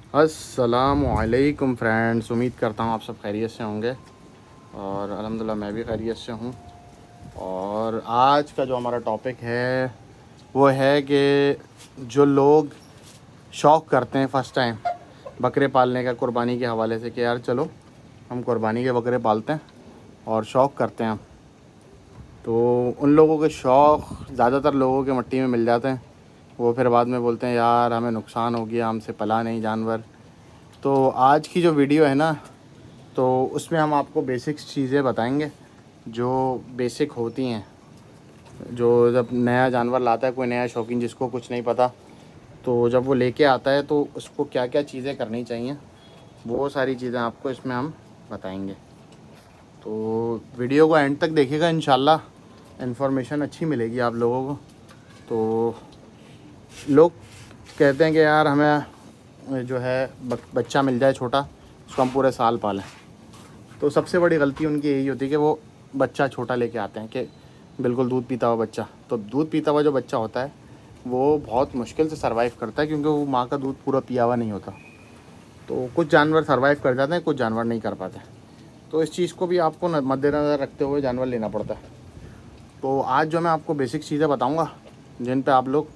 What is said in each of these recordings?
अस्सलामुअलैकुम फ्रेंड्स, उम्मीद करता हूँ आप सब खैरियत से होंगे और अल्हम्दुलिल्लाह मैं भी खैरियत से हूँ। और आज का जो हमारा टॉपिक है वो है कि जो लोग शौक़ करते हैं फ़र्स्ट टाइम बकरे पालने का कुर्बानी के हवाले से कि यार चलो हम कुर्बानी के बकरे पालते हैं और शौक़ करते हैं। तो उन लोगों के शौक़ ज़्यादातर लोगों के मिट्टी में मिल जाते हैं। वो फिर बाद में बोलते हैं यार हमें नुकसान हो गया, हमसे पला नहीं जानवर। तो आज की जो वीडियो है ना, तो उसमें हम आपको बेसिक्स चीज़ें बताएंगे जो बेसिक होती हैं। जो जब नया जानवर लाता है कोई नया शौकीन जिसको कुछ नहीं पता, तो जब वो लेके आता है तो उसको क्या क्या चीज़ें करनी चाहिए, वो सारी चीज़ें आपको इसमें हम बताएंगे। तो वीडियो को एंड तक देखिएगा, इंशाल्लाह इन्फॉर्मेशन अच्छी मिलेगी आप लोगों को। तो लोग कहते हैं कि यार हमें जो है बच्चा मिल जाए छोटा, उसको हम पूरे साल पालें। तो सबसे बड़ी गलती उनकी यही होती है कि वो बच्चा छोटा लेके आते हैं कि बिल्कुल दूध पीता हुआ बच्चा। तो दूध पीता हुआ जो बच्चा होता है वो बहुत मुश्किल से सर्वाइव करता है, क्योंकि वो माँ का दूध पूरा पिया हुआ नहीं होता। तो कुछ जानवर सर्वाइव कर जाते हैं, कुछ जानवर नहीं कर पाते। तो इस चीज़ को भी आपको मद्देनज़र रखते हुए जानवर लेना पड़ता है। तो आज जो मैं आपको बेसिक चीज़ें बताऊँगा जिन पर आप लोग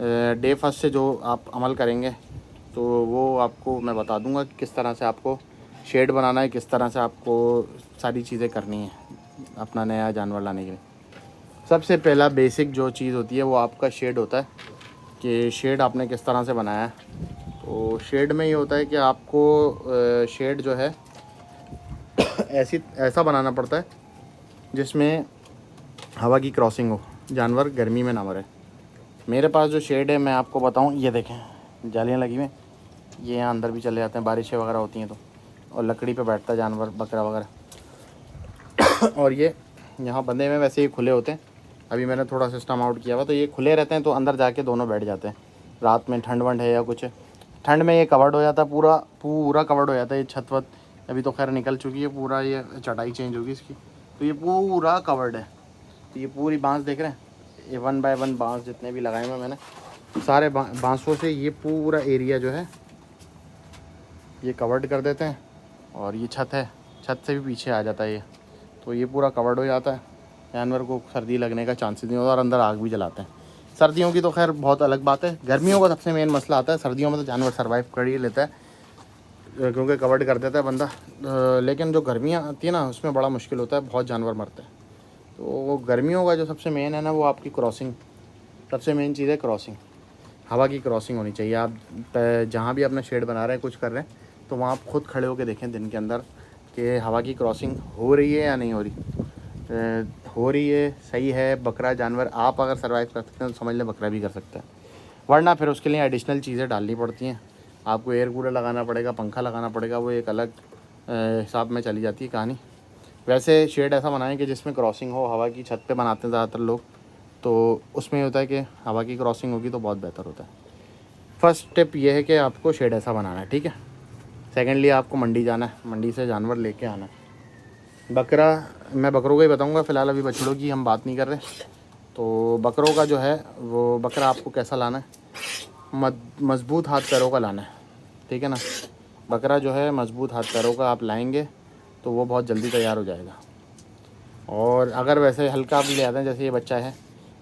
डे फर्स्ट से जो आप अमल करेंगे, तो वो आपको मैं बता दूंगा कि किस तरह से आपको शेड बनाना है, किस तरह से आपको सारी चीज़ें करनी है अपना नया जानवर लाने के लिए। सबसे पहला बेसिक जो चीज़ होती है वो आपका शेड होता है कि शेड आपने किस तरह से बनाया है। तो शेड में ये होता है कि आपको शेड जो है ऐसा बनाना पड़ता है जिसमें हवा की क्रॉसिंग हो, जानवर गर्मी में ना मरे। मेरे पास जो शेड है मैं आपको बताऊं, ये देखें जालियाँ लगी हुई हैं, ये यहाँ अंदर भी चले जाते हैं बारिशें वगैरह होती हैं तो, और लकड़ी पे बैठता है जानवर बकरा वगैरह। और ये यहाँ बंधे में वैसे ही खुले होते हैं, अभी मैंने थोड़ा सिस्टम आउट किया हुआ तो ये खुले रहते हैं, तो अंदर जाके दोनों बैठ जाते हैं। रात में ठंड वंड है या कुछ ठंड में ये कवर्ड हो जाता है, पूरा पूरा कवर्ड हो जाता है। ये छत वत अभी तो खैर निकल चुकी है, पूरा ये चटाई चेंज होगी इसकी, तो ये पूरा कवर्ड है। तो ये पूरी बाँस देख रहे हैं, ये 1 बाय 1 बाँस जितने भी लगाए हुए मैंने, सारे बाँसों से ये पूरा एरिया जो है ये कवर्ड कर देते हैं। और ये छत है, छत से भी पीछे आ जाता है ये, तो ये पूरा कवर्ड हो जाता है। जानवर को सर्दी लगने का चांसेस नहीं होता, और अंदर आग भी जलाते हैं। सर्दियों की तो खैर बहुत अलग बात है, गर्मियों का सबसे मेन मसला आता है। सर्दियों में तो जानवर सर्वाइव कर ही लेता है क्योंकि कवर्ड कर देता है बंदा, लेकिन जो गर्मियाँ आती है ना उसमें बड़ा मुश्किल होता है, बहुत जानवर मरते हैं। तो गर्मियों का जो सबसे मेन है ना वो आपकी क्रॉसिंग, सबसे मेन चीज़ है क्रॉसिंग। हवा की क्रॉसिंग होनी चाहिए। आप जहाँ भी अपना शेड बना रहे हैं, कुछ कर रहे हैं, तो वहाँ आप खुद खड़े होकर देखें दिन के अंदर कि हवा की क्रॉसिंग हो रही है या नहीं हो रही। हो रही है, सही है, बकरा जानवर आप अगर सर्वाइव कर सकते हैं तो समझ लें बकरा भी कर सकता है। वरना फिर उसके लिए एडिशनल चीज़ें डालनी पड़ती हैं, आपको एयर कूलर लगाना पड़ेगा, पंखा लगाना पड़ेगा, वो एक अलग हिसाब में चली जाती है कहानी। वैसे शेड ऐसा बनाएं कि जिसमें क्रॉसिंग हो, हवा की छत पे बनाते हैं ज़्यादातर लोग, तो उसमें होता है कि हवा की क्रॉसिंग होगी तो बहुत बेहतर होता है। फर्स्ट स्टेप ये है कि आपको शेड ऐसा बनाना है, ठीक है। सेकेंडली आपको मंडी जाना है, मंडी से जानवर लेके आना है। बकरा, मैं बकरों का ही बताऊंगा फ़िलहाल, अभी बछड़ों की हम बात नहीं कर रहे। तो बकरों का जो है वो बकरा आपको कैसा लाना है, मज़बूत हाथ पैरों का लाना है, ठीक है ना। बकरा जो है मज़बूत हाथ पैरों का आप लाएंगे तो वो बहुत जल्दी तैयार हो जाएगा। और अगर वैसे हल्का आप ले आते हैं, जैसे ये बच्चा है,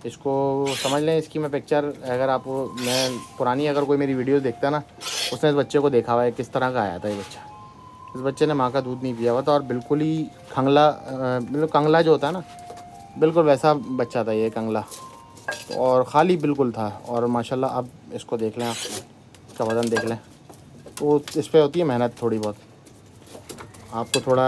इसको समझ लें, इसकी मैं पिक्चर अगर आप, मैं पुरानी अगर कोई मेरी वीडियो देखता है ना, उसने इस बच्चे को देखा हुआ है किस तरह का आया था ये बच्चा। इस बच्चे ने माँ का दूध नहीं पिया हुआ था और बिल्कुल ही खंगला, बिल्कुल कंगला जो होता है ना, बिल्कुल वैसा बच्चा था ये, कंगला, और ख़ाली बिल्कुल था। और माशाल्लाह अब इसको देख लें आप, इसका वज़न देख लें, तो इस पर होती है मेहनत थोड़ी बहुत, आपको थोड़ा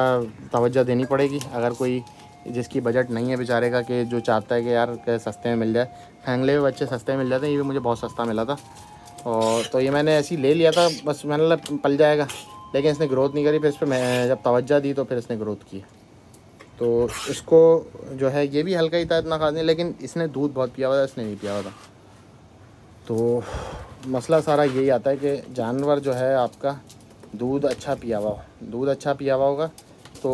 तवज्जो देनी पड़ेगी। अगर कोई जिसकी बजट नहीं है बेचारे का, कि जो चाहता है कि यार कि सस्ते में मिल जाए, फैंगले हुए बच्चे सस्ते में मिल जाते हैं, ये भी मुझे बहुत सस्ता मिला था, और तो ये मैंने ऐसे ही ले लिया था, बस मैंने पल जाएगा, लेकिन इसने ग्रोथ नहीं करी। फिर इस पर मैं जब तवज्जो दी तो फिर इसने ग्रोथ की। तो इसको जो है ये भी हल्का ही था, इतना खास नहीं, लेकिन इसने दूध बहुत पिया हुआ था, इसने नहीं पिया हुआ था। तो मसला सारा यही आता है कि जानवर जो है आपका दूध अच्छा पिया हुआ हो, दूध अच्छा पिया हुआ होगा तो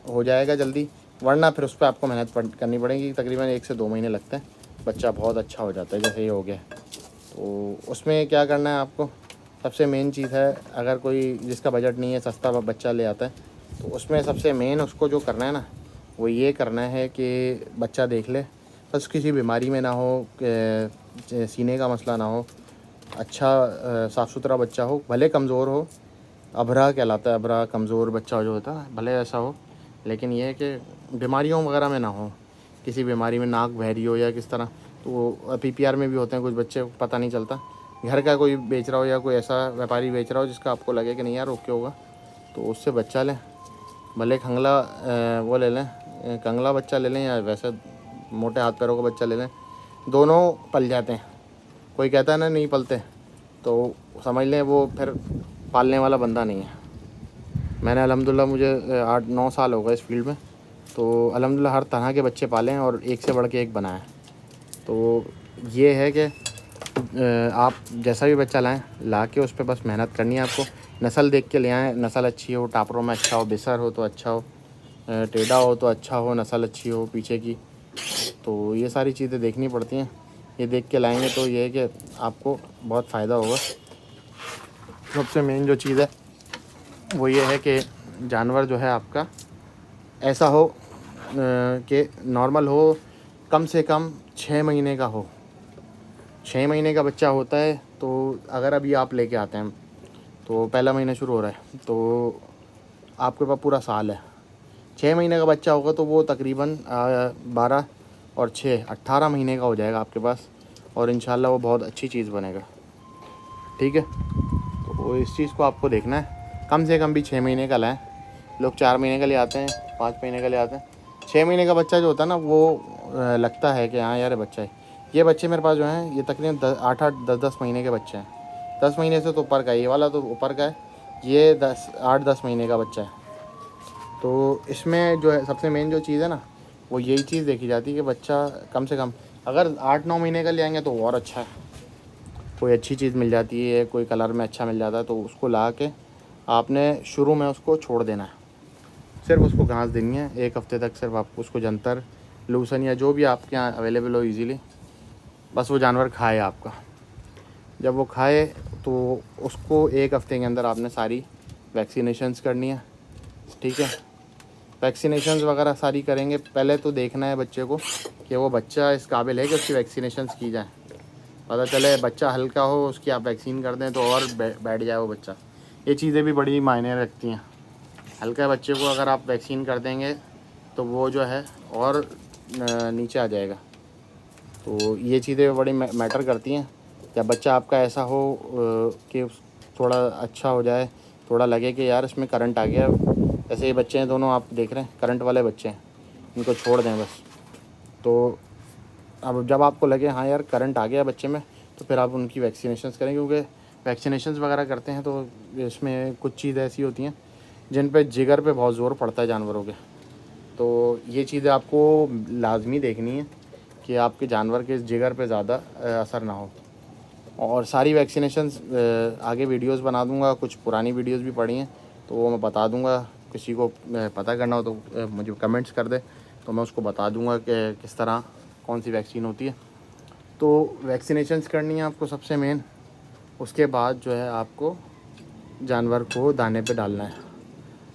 हो जाएगा जल्दी, वरना फिर उस पर आपको मेहनत करनी पड़ेगी। तकरीबन 1 से 2 महीने लगते हैं, बच्चा बहुत अच्छा हो जाता है, जैसे ये हो गया। तो उसमें क्या करना है आपको, सबसे मेन चीज़ है, अगर कोई जिसका बजट नहीं है, सस्ता बच्चा ले आता है, तो उसमें सबसे मेन उसको जो करना है ना, वो ये करना है कि बच्चा देख ले, बस किसी बीमारी में ना हो, सीने का मसला ना हो, अच्छा साफ़ सुथरा बच्चा हो, भले कमज़ोर हो, अभरा कहलाता है, अभरा कमज़ोर बच्चा जो होता है, भले ऐसा हो, लेकिन ये है कि बीमारियों वगैरह में ना हो, किसी बीमारी में नाक बहरी हो या किस तरह। तो पीपीआर में भी होते हैं कुछ बच्चे, पता नहीं चलता, घर का कोई बेच रहा हो या कोई ऐसा व्यापारी बेच रहा हो जिसका आपको लगे कि नहीं यार ओके होगा, तो उससे बच्चा लें। भले खंगला वो ले लें, कंगला बच्चा ले लें, या वैसे मोटे हाथ पैरों का बच्चा ले लें, दोनों पल जाते हैं। कोई कहता है ना नहीं पलते, तो समझ लें वो फिर पालने वाला बंदा नहीं है। मैंने अल्हम्दुलिल्लाह, मुझे 8-9 साल हो गए इस फील्ड में, तो अल्हम्दुलिल्लाह हर तरह के बच्चे पाले हैं और एक से बढ़ के एक बनाए। तो ये है कि आप जैसा भी बच्चा लाएं, ला के उस पर बस मेहनत करनी है आपको। नस्ल देख के ले आएँ, नस्ल अच्छी हो, टापरों में अच्छा हो, बिसर हो तो अच्छा हो, टेढ़ा हो तो अच्छा हो, नस्ल अच्छी हो पीछे की, तो ये सारी चीज़ें देखनी पड़ती हैं। ये देख के लाएंगे तो ये है कि आपको बहुत फ़ायदा होगा। सबसे मेन जो चीज़ है वो ये है कि जानवर जो है आपका ऐसा हो कि नॉर्मल हो, कम से कम 6 महीने का हो। 6 महीने का बच्चा होता है, तो अगर अभी आप लेके आते हैं तो पहला महीना शुरू हो रहा है, तो आपके पास पूरा साल है। 6 महीने का बच्चा होगा तो वो तकरीबन 12 और 6 18 महीने का हो जाएगा आपके पास, और इंशाल्लाह वो बहुत अच्छी चीज़ बनेगा। ठीक है, तो इस चीज़ को आपको देखना है। कम से कम भी 6 महीने का लाएँ। लोग 4 महीने का ले आते हैं, 5 महीने का ले आते हैं। 6 महीने का बच्चा जो होता है ना, वो लगता है कि हाँ यार बच्चा है। ये बच्चे मेरे पास जो हैं, ये तकरीबन 8-8 10-10 महीने के बच्चे हैं। 10 महीने से तो ऊपर का है, ये वाला तो ऊपर का है, ये 8-10 महीने का बच्चा है। तो इसमें जो है सबसे मेन जो चीज़ है ना, वो यही चीज़ देखी जाती है कि बच्चा कम से कम, अगर 8-9 महीने का ले आएंगे तो और अच्छा है। कोई अच्छी चीज़ मिल जाती है, कोई कलर में अच्छा मिल जाता है, तो उसको ला के आपने शुरू में उसको छोड़ देना है। सिर्फ उसको घास देनी है 1 हफ़्ते तक, सिर्फ आपको उसको जंतर, लूसन या जो भी आपके यहाँ अवेलेबल हो इजीली, बस वो जानवर खाए आपका। जब वो खाए तो उसको 1 हफ़्ते के अंदर आपने सारी वैक्सीनेशंस करनी है। ठीक है, वैक्सीनेशंस वगैरह सारी करेंगे। पहले तो देखना है बच्चे को कि वो बच्चा इस काबिल है कि उसकी वैक्सीनेशंस की जाए। पता चले बच्चा हल्का हो, उसकी आप वैक्सीन कर दें तो और बैठ जाए वो बच्चा। ये चीज़ें भी बड़ी मायने रखती हैं। हल्का बच्चे को अगर आप वैक्सीन कर देंगे तो वो जो है और नीचे आ जाएगा। तो ये चीज़ें बड़ी मैटर करती हैं। जब बच्चा आपका ऐसा हो कि थोड़ा अच्छा हो जाए, थोड़ा लगे कि यार इसमें करंट आ गया, ऐसे ये बच्चे हैं दोनों आप देख रहे हैं, करंट वाले बच्चे हैं, इनको छोड़ दें बस। तो अब जब आपको लगे हाँ यार करंट आ गया बच्चे में, तो फिर आप उनकी वैक्सीनेशंस करें, क्योंकि वैक्सीनेशंस वगैरह करते हैं तो इसमें कुछ चीज़ ऐसी होती हैं जिन पे जिगर पे बहुत ज़ोर पड़ता है जानवरों के। तो ये चीज़ें आपको लाजमी देखनी है कि आपके जानवर के जिगर पे ज़्यादा असर ना हो। और सारी वैक्सीनेशंस आगे वीडियोस बना दूंगा, कुछ पुरानी वीडियोस भी पड़ी हैं तो वो मैं बता दूंगा। किसी को पता करना हो तो मुझे कमेंट्स कर दे, तो मैं उसको बता दूंगा कि किस तरह कौन सी वैक्सीन होती है। तो वैक्सीनेशंस करनी है आपको सबसे मेन। उसके बाद जो है आपको जानवर को दाने पे डालना है।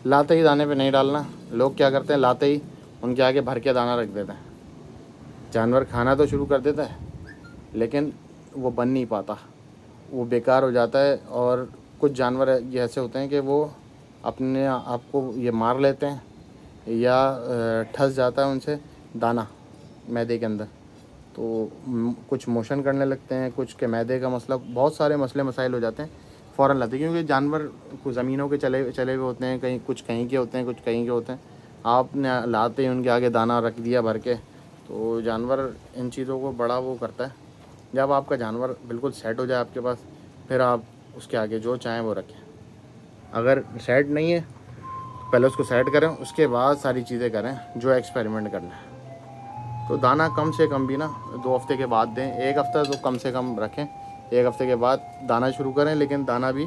लाते ही दाने पे नहीं डालना। लोग क्या करते हैं, लाते ही उनके आगे भर के दाना रख देते हैं। जानवर खाना तो शुरू कर देता है लेकिन वो बन नहीं पाता, वो बेकार हो जाता है। और कुछ जानवर ये ऐसे होते हैं कि वो अपने आप को ये मार लेते हैं या ठस जाता है उनसे दाना मैदे के अंदर, तो कुछ मोशन करने लगते हैं, कुछ के मैदे का मसला, बहुत सारे मसले मसाइल हो जाते हैं, फ़ौरन लाते हैं। क्योंकि जानवर कुछ ज़मीनों के चले हुए होते हैं, कहीं कुछ कहीं के होते हैं, कुछ कहीं के होते हैं। आपने लाते ही उनके आगे दाना रख दिया भर के, तो जानवर इन चीज़ों को बड़ा वो करता है। जब आपका जानवर बिल्कुल सेट हो जाए आपके पास, फिर आप उसके आगे जो चाहें वो रखें। अगर सेट नहीं है तो पहले उसको सेट करें, उसके बाद सारी चीज़ें करें जो एक्सपेरिमेंट करना है। तो दाना कम से कम भी ना 2 हफ्ते के बाद दें, 1 हफ्ता तो कम से कम रखें। 1 हफ्ते के बाद दाना शुरू करें, लेकिन दाना भी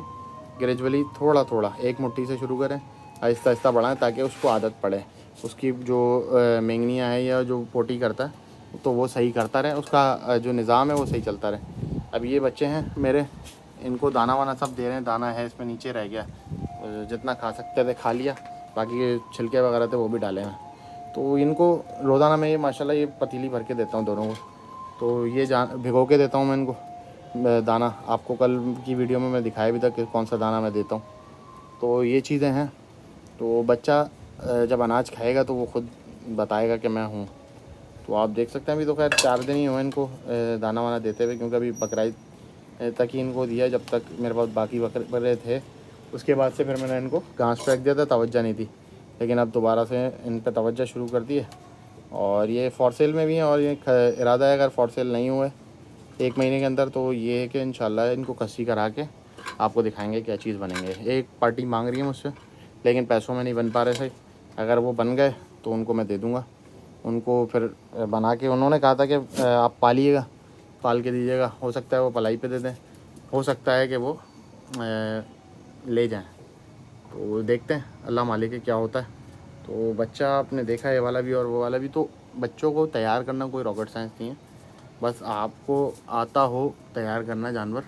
ग्रेजुअली थोड़ा थोड़ा 1 मुट्ठी से शुरू करें, आहिस्ता आहिस्ता बढ़ाएं ताकि उसको आदत पड़े। उसकी जो मेंगनियाँ है या जो पोटी करता है तो वो सही करता रहे, उसका जो निज़ाम है वो सही चलता रहे। अब ये बच्चे हैं मेरे, इनको दाना वाना सब दे रहे हैं, दाना है इसमें नीचे रह गया, जितना खा सकते थे खा लिया, बाकी छिलके वगैरह थे वो भी डाले हैं। तो इनको रोज़ाना मैं ये माशाल्लाह ये पतीली भर के देता हूँ दोनों को। तो ये भिगो के देता हूँ मैं इनको दाना। आपको कल की वीडियो में मैं दिखाया भी था कि कौन सा दाना मैं देता हूँ। तो ये चीज़ें हैं। तो बच्चा जब अनाज खाएगा तो वो खुद बताएगा कि मैं हूँ। तो आप देख सकते हैं अभी तो खैर 4 दिन ही हुए इनको दाना वाना देते हुए, क्योंकि अभी बकरीद तक ही इनको दिया, जब तक मेरे पास बाकी बकरे थे। उसके बाद से फिर मैंने इनको घास पे रख दिया था, तवज्जो नहीं थी। लेकिन अब दोबारा से इन पर तवज्जो शुरू कर दी है। और ये फॉर सेल में भी हैं, और ये इरादा है अगर फॉर सेल नहीं हुए 1 महीने के अंदर तो ये है कि इंशाल्लाह इनको कस्सी करा के आपको दिखाएंगे क्या चीज़ बनेंगे। एक पार्टी मांग रही है मुझसे, लेकिन पैसों में नहीं बन पा रहे सही। अगर वो बन गए तो उनको मैं दे दूँगा। उनको फिर बना के उन्होंने कहा था कि आप पालिएगा, पाल के दीजिएगा। हो सकता है वो पलाई पे दे दें, हो सकता है कि वो ले जाएं। तो देखते हैं, अल्लाह मालिक है क्या होता है। तो बच्चा आपने देखा ये वाला भी और वो वाला भी। तो बच्चों को तैयार करना कोई रॉकेट साइंस नहीं है, बस आपको आता हो तैयार करना जानवर।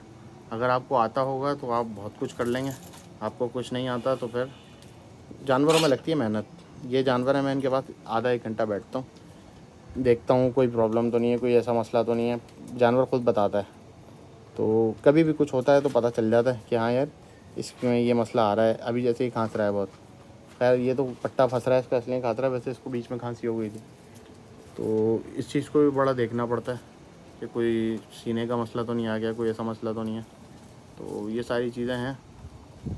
अगर आपको आता होगा तो आप बहुत कुछ कर लेंगे, आपको कुछ नहीं आता तो फिर जानवरों में लगती है मेहनत। ये जानवर है, मैं इनके पास आधा 1 घंटा बैठता हूँ, देखता हूँ कोई प्रॉब्लम तो नहीं है, कोई ऐसा मसला तो नहीं है। जानवर खुद बताता है। तो कभी भी कुछ होता है तो पता चल जाता है कि हाँ यार इसमें ये मसला आ रहा है। अभी जैसे ही खांस रहा है बहुत, खैर ये तो पट्टा फंस रहा है इसका इसलिए खांस रहा है, वैसे इसको बीच में खांसी हो गई थी। तो इस चीज़ को भी बड़ा देखना पड़ता है कि कोई सीने का मसला तो नहीं आ गया, कोई ऐसा मसला तो नहीं है। तो ये सारी चीज़ें हैं।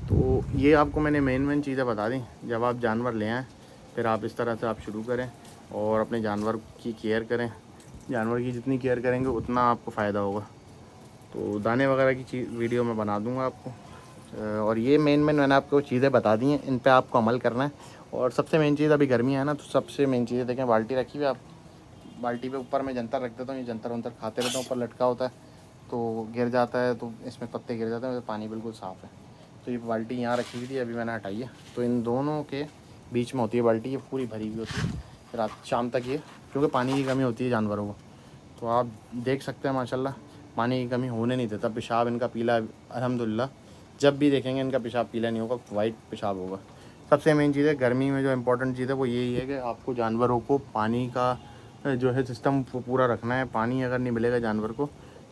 तो ये आपको मैंने मेन चीज़ें बता दी। जब आप जानवर ले आएँ फिर आप इस तरह से आप शुरू करें और अपने जानवर की केयर करें। जानवर की जितनी केयर करेंगे उतना आपको फ़ायदा होगा। तो दाने वगैरह की वीडियो मैं बना दूंगा आपको। और ये मेन मैंने आपको चीज़ें बता दी हैं, इन पे आपको अमल करना है। और सबसे मेन चीज़ अभी गर्मी है ना, तो सबसे मेन चीज़ देखें, बाल्टी रखी हुई आप, बाल्टी पे ऊपर मैं जंतर रख देता हूँ। ये जंतर वंतर खाते रहता हूँ, ऊपर लटका होता है तो गिर जाता है, तो इसमें पत्ते गिर जाते हैं। तो पानी बिल्कुल साफ़ है। तो ये बाल्टी यहाँ रखी हुई थी, अभी मैंने हटाई है। तो इन दोनों के बीच में होती है बाल्टी, ये पूरी भरी हुई होती है रात शाम तक ये, क्योंकि पानी की कमी होती है जानवरों को। तो आप देख सकते हैं माशाल्लाह पानी की कमी होने नहीं देता। पेशाब इनका पीला अल्हम्दुलिल्लाह, जब भी देखेंगे इनका पेशाब पीला नहीं होगा, वाइट पेशाब होगा। सबसे मेन चीज़ है गर्मी में जो इम्पोर्टेंट चीज़ है वो यही है कि आपको जानवरों को पानी का जो है सिस्टम पूरा रखना है। पानी अगर नहीं मिलेगा जानवर को,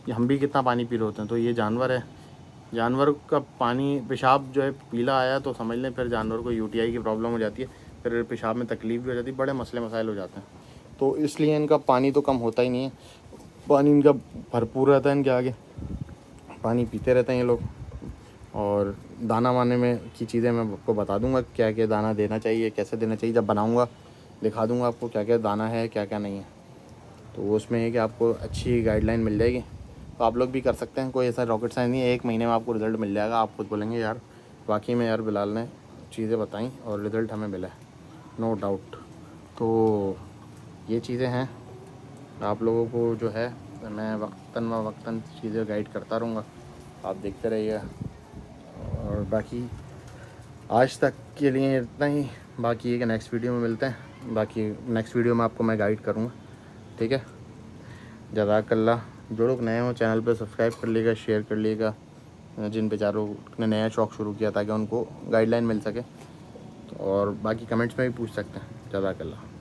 हम भी कितना पानी पी रहे होते हैं, तो ये जानवर है, जानवर का पानी पेशाब जो है पीला आया तो समझ लें फिर जानवर को यूटीआई की प्रॉब्लम हो जाती है, फिर पेशाब में तकलीफ भी हो जाती है, बड़े मसले मसाइल हो जाते हैं। तो इसलिए इनका पानी तो कम होता ही नहीं है, पानी इनका भरपूर रहता है। इनके आगे पानी पीते रहते हैं ये लोग। और दाना वाने में की चीज़ें मैं आपको बता दूंगा, क्या क्या दाना देना चाहिए, कैसे देना चाहिए। जब बनाऊंगा दिखा दूंगा आपको क्या क्या दाना है क्या क्या नहीं है। तो उसमें है कि आपको अच्छी गाइडलाइन मिल जाएगी, तो आप लोग भी कर सकते हैं। कोई ऐसा रॉकेट साइंस नहीं है, 1 महीने में आपको रिज़ल्ट मिल जाएगा। आप खुद बोलेंगे यार वाकई में यार बिलाल ने चीज़ें बताई और रिज़ल्ट हमें मिला है, नो डाउट। तो ये चीज़ें हैं, आप लोगों को जो है मैं वक्तन चीज़ें गाइड करता रहूँगा, आप देखते रहिएगा। और बाकी आज तक के लिए इतना ही, बाकी ये कि नेक्स्ट वीडियो में मिलते हैं। बाकी नेक्स्ट वीडियो में आपको मैं गाइड करूँगा, ठीक है। जज़ाकल्लाह। जो लोग नए हो चैनल पर सब्सक्राइब कर लीजिएगा, शेयर कर लीजिएगा, जिन बेचारों ने नया शौक़ शुरू किया ताकि उनको गाइडलाइन मिल सके। और बाकी कमेंट्स में भी पूछ सकते हैं। जज़ाकल्लाह।